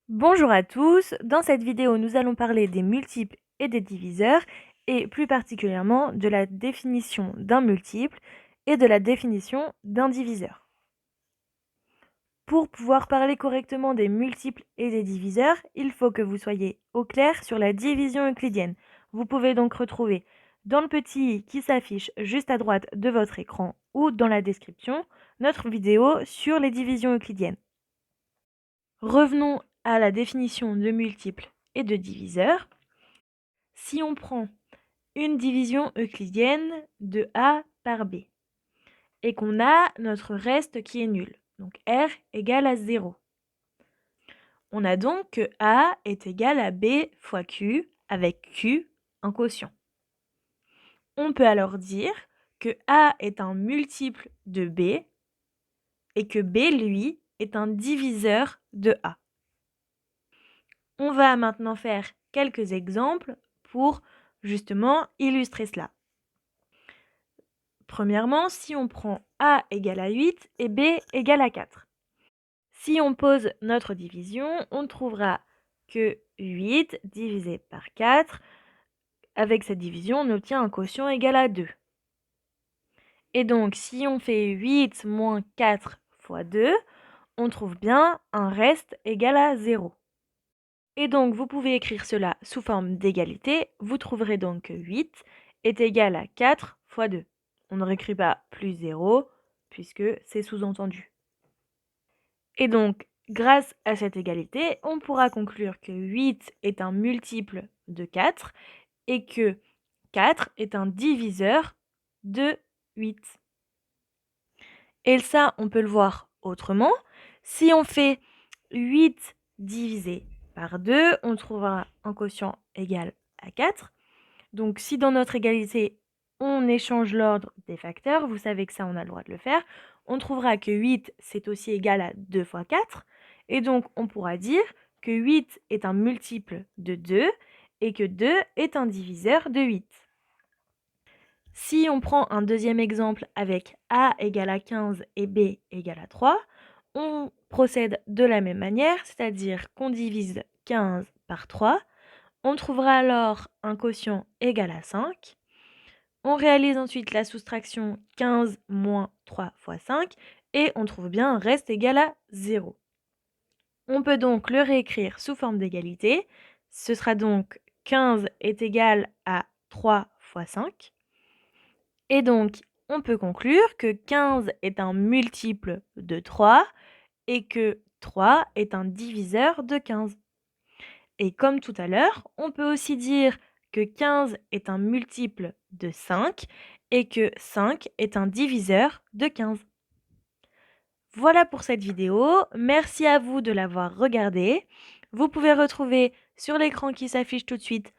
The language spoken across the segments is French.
Bonjour à tous, dans cette vidéo nous allons parler des multiples et des diviseurs et plus particulièrement de la définition d'un multiple et de la définition d'un diviseur. Pour pouvoir parler correctement des multiples et des diviseurs, il faut que vous soyez au clair sur la division euclidienne. Vous pouvez donc retrouver dans le petit i qui s'affiche juste à droite de votre écran ou dans la description notre vidéo sur les divisions euclidiennes. Revenons à la définition de multiples et de diviseurs. Si on prend une division euclidienne de A par B et qu'on a notre reste qui est nul, donc R égale à 0, on a donc que A est égal à B fois Q avec Q en quotient. On peut alors dire que A est un multiple de B et que B, lui, est un diviseur de A. On va maintenant faire quelques exemples pour justement illustrer cela. Premièrement, si on prend A égale à 8 et B égale à 4. Si on pose notre division, on trouvera que 8 divisé par 4, avec cette division, on obtient un quotient égal à 2. Et donc, si on fait 8 moins 4 fois 2, on trouve bien un reste égal à 0. Et donc, vous pouvez écrire cela sous forme d'égalité. Vous trouverez donc que 8 est égal à 4 fois 2. On ne réécrit pas plus 0, puisque c'est sous-entendu. Et donc, grâce à cette égalité, on pourra conclure que 8 est un multiple de 4 et que 4 est un diviseur de 8. Et ça, on peut le voir autrement. Si on fait 8 divisé par 2, on trouvera un quotient égal à 4. Donc si dans notre égalité, on échange l'ordre des facteurs, vous savez que ça, on a le droit de le faire, on trouvera que 8, c'est aussi égal à 2 fois 4. Et donc, on pourra dire que 8 est un multiple de 2 et que 2 est un diviseur de 8. Si on prend un deuxième exemple avec A égale à 15 et B égale à 3, on procède de la même manière, c'est-à-dire qu'on divise 15 par 3. On trouvera alors un quotient égal à 5. On réalise ensuite la soustraction 15 moins 3 fois 5 et on trouve bien un reste égal à 0. On peut donc le réécrire sous forme d'égalité. Ce sera donc 15 est égal à 3 fois 5. Et donc, on peut conclure que 15 est un multiple de 3 et que 3 est un diviseur de 15. Et comme tout à l'heure, on peut aussi dire que 15 est un multiple de 5 et que 5 est un diviseur de 15. Voilà pour cette vidéo, merci à vous de l'avoir regardée. Vous pouvez retrouver sur l'écran qui s'affiche tout de suite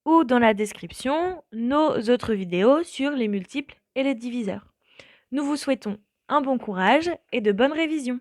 ou dans la description nos autres vidéos sur les multiples et les diviseurs. Nous vous souhaitons un bon courage et de bonnes révisions.